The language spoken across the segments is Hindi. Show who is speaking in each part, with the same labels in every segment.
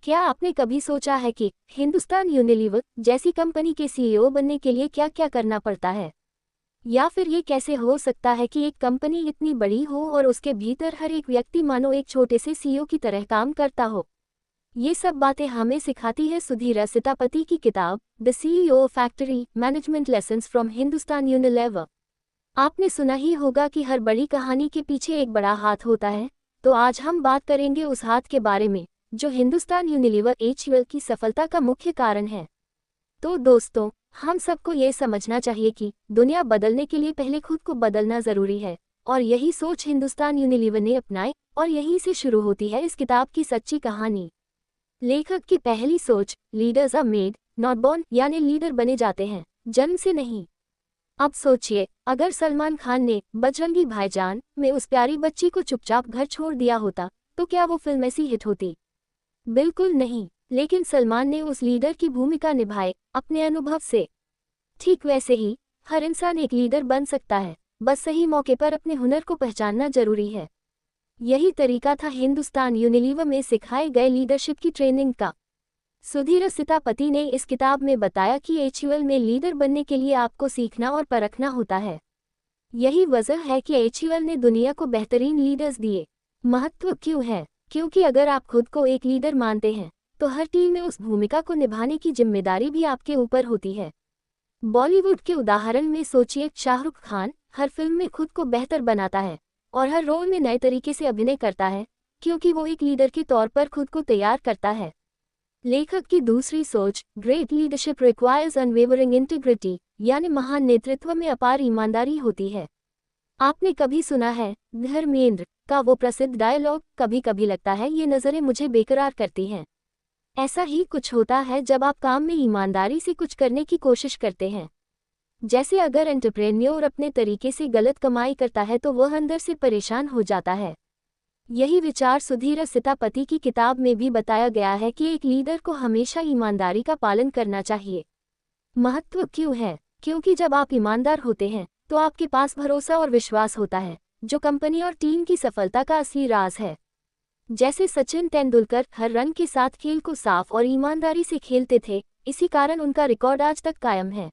Speaker 1: क्या आपने कभी सोचा है कि हिंदुस्तान यूनिलीवर जैसी कंपनी के सीईओ बनने के लिए क्या क्या करना पड़ता है? या फिर ये कैसे हो सकता है कि एक कंपनी इतनी बड़ी हो और उसके भीतर हर एक व्यक्ति मानो एक छोटे से सीईओ की तरह काम करता हो? ये सब बातें हमें सिखाती है सुधीर सीतापति की किताब the CEO factory management lessons from Hindustan Unilever. आपने सुना ही होगा कि हर बड़ी कहानी के पीछे एक बड़ा हाथ होता है, तो आज हम बात करेंगे उस हाथ के बारे में जो हिंदुस्तान यूनिलीवर एचयूएल की सफलता का मुख्य कारण है। तो दोस्तों, हम सबको ये समझना चाहिए कि दुनिया बदलने के लिए पहले खुद को बदलना जरूरी है, और यही सोच हिंदुस्तान यूनिलीवर ने अपनाई और यहीं से शुरू होती है इस किताब की सच्ची कहानी। लेखक की पहली सोच, leaders are made not born, यानी लीडर बने जाते हैं, जन्म से नहीं। अब सोचिए, अगर सलमान खान ने बजरंगी भाईजान में उस प्यारी बच्ची को चुपचाप घर छोड़ दिया होता, तो क्या वो फिल्म ऐसी हिट होती? बिल्कुल नहीं। लेकिन सलमान ने उस लीडर की भूमिका निभाई अपने अनुभव से। ठीक वैसे ही हर इंसान एक लीडर बन सकता है, बस सही मौके पर अपने हुनर को पहचानना जरूरी है। यही तरीका था हिंदुस्तान यूनिलीवर में सिखाए गए लीडरशिप की ट्रेनिंग का। सुधीर सीतापति ने इस किताब में बताया कि एचयूएल में लीडर बनने के लिए आपको सीखना और परखना होता है। यही वजह है कि एचयूएल ने दुनिया को बेहतरीन लीडर्स दिए। महत्व क्यों है? क्योंकि अगर आप खुद को एक लीडर मानते हैं, तो हर टीम में उस भूमिका को निभाने की जिम्मेदारी भी आपके ऊपर होती है। बॉलीवुड के उदाहरण में सोचिए, शाहरुख खान हर फिल्म में खुद को बेहतर बनाता है और हर रोल में नए तरीके से अभिनय करता है, क्योंकि वो एक लीडर के तौर पर खुद को तैयार करता है। लेखक की दूसरी सोच, great leadership requires unwavering integrity, यानी महान नेतृत्व में अपार ईमानदारी होती है। आपने कभी सुना है धर्मेंद्र का वो प्रसिद्ध डायलॉग, कभी कभी लगता है ये नज़रें मुझे बेकरार करती हैं। ऐसा ही कुछ होता है जब आप काम में ईमानदारी से कुछ करने की कोशिश करते हैं। जैसे अगर एंटरप्रेन्योर अपने तरीके से गलत कमाई करता है तो वह अंदर से परेशान हो जाता है। यही विचार सुधीर सीतापति की किताब में भी बताया गया है कि एक लीडर को हमेशा ईमानदारी का पालन करना चाहिए। महत्व क्यों है? क्योंकि जब आप ईमानदार होते हैं तो आपके पास भरोसा और विश्वास होता है, जो कंपनी और टीम की सफलता का असली राज है। जैसे सचिन तेंदुलकर हर रन के साथ खेल को साफ और ईमानदारी से खेलते थे, इसी कारण उनका रिकॉर्ड आज तक कायम है।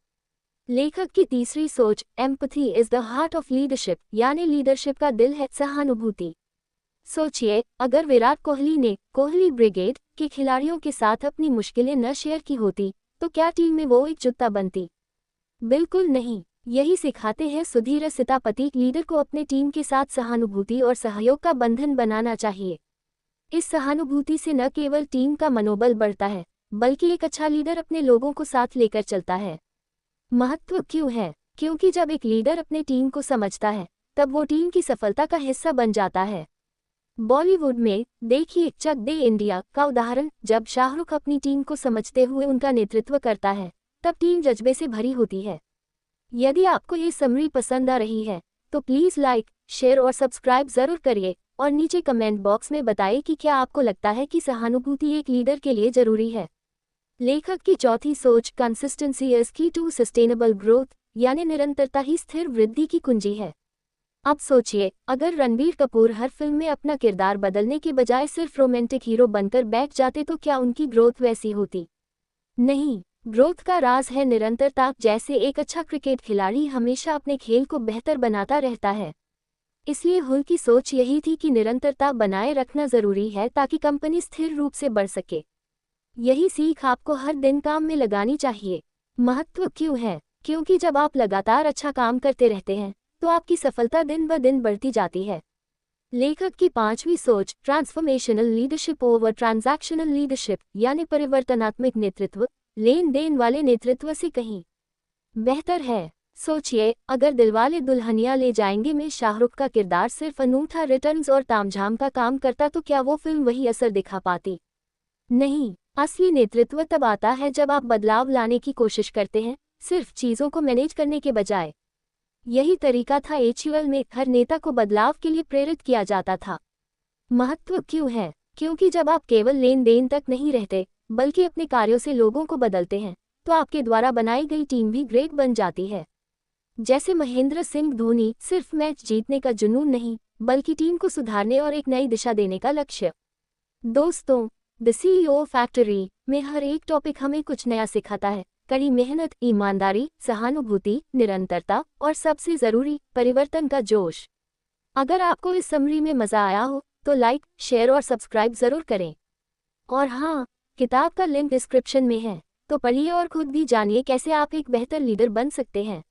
Speaker 1: लेखक की तीसरी सोच, empathy is the heart of leadership, यानी लीडरशिप का दिल है सहानुभूति। सोचिए, अगर विराट कोहली ने कोहली ब्रिगेड के खिलाड़ियों के साथ अपनी मुश्किलें न शेयर की होती, तो क्या टीम में वो एकजुटता बनती? बिल्कुल नहीं। यही सिखाते हैं सुधीर सीतापति, लीडर को अपने टीम के साथ सहानुभूति और सहयोग का बंधन बनाना चाहिए। इस सहानुभूति से न केवल टीम का मनोबल बढ़ता है, बल्कि एक अच्छा लीडर अपने लोगों को साथ लेकर चलता है। महत्व क्यों है? क्योंकि जब एक लीडर अपने टीम को समझता है, तब वो टीम की सफलता का हिस्सा बन जाता है। बॉलीवुड में देखिए चक दे इंडिया का उदाहरण, जब शाहरुख अपनी टीम को समझते हुए उनका नेतृत्व करता है, तब टीम जज्बे से भरी होती है। यदि आपको ये समरी पसंद आ रही है, तो प्लीज़ लाइक, शेयर और सब्सक्राइब ज़रूर करिए, और नीचे कमेंट बॉक्स में बताइए कि क्या आपको लगता है कि सहानुभूति एक लीडर के लिए ज़रूरी है। लेखक की चौथी सोच, कंसिस्टेंसी इज की टू सस्टेनेबल ग्रोथ, यानी निरंतरता ही स्थिर वृद्धि की कुंजी है। अब सोचिए, अगर रणबीर कपूर हर फिल्म में अपना किरदार बदलने के बजाय सिर्फ रोमांटिक हीरो बनकर बैठ जाते तो क्या उनकी ग्रोथ वैसी होती? नहीं। ग्रोथ का राज है निरंतरता। जैसे एक अच्छा क्रिकेट खिलाड़ी हमेशा अपने खेल को बेहतर बनाता रहता है, इसलिए हुल की सोच यही थी कि निरंतरता बनाए रखना जरूरी है ताकि कंपनी स्थिर रूप से बढ़ सके। यही सीख आपको हर दिन काम में लगानी चाहिए। महत्व क्यों है? क्योंकि जब आप लगातार अच्छा काम करते रहते हैं, तो आपकी सफलता दिन ब दिन बढ़ती जाती है। लेखक की पांचवी सोच, transformational leadership over transactional leadership, यानी परिवर्तनात्मक नेतृत्व लेन देन वाले नेतृत्व से कहीं बेहतर है। सोचिए, अगर दिलवाले दुल्हनिया ले जाएंगे में शाहरुख का किरदार सिर्फ अनूठा रिटर्न्स और तामझाम का काम करता तो क्या वो फिल्म वही असर दिखा पाती? नहीं। असली नेतृत्व तब आता है जब आप बदलाव लाने की कोशिश करते हैं, सिर्फ चीज़ों को मैनेज करने के बजाय। यही तरीका था एचयूएल में, हर नेता को बदलाव के लिए प्रेरित किया जाता था। महत्व क्यों है? क्योंकि जब आप केवल लेन देन तक नहीं रहते, बल्कि अपने कार्यों से लोगों को बदलते हैं, तो आपके द्वारा बनाई गई टीम भी ग्रेट बन जाती है। जैसे महेंद्र सिंह धोनी, सिर्फ मैच जीतने का जुनून नहीं, बल्कि टीम को सुधारने और एक नई दिशा देने का लक्ष्य। दोस्तों, द सीईओ फैक्ट्री में हर एक टॉपिक हमें कुछ नया सिखाता है। कड़ी मेहनत, ईमानदारी, सहानुभूति, निरंतरता और सबसे ज़रूरी परिवर्तन का जोश। अगर आपको इस समरी में मज़ा आया हो तो लाइक, शेयर और सब्सक्राइब ज़रूर करें। और हाँ, किताब का लिंक डिस्क्रिप्शन में है, तो पढ़िए और खुद भी जानिए कैसे आप एक बेहतर लीडर बन सकते हैं।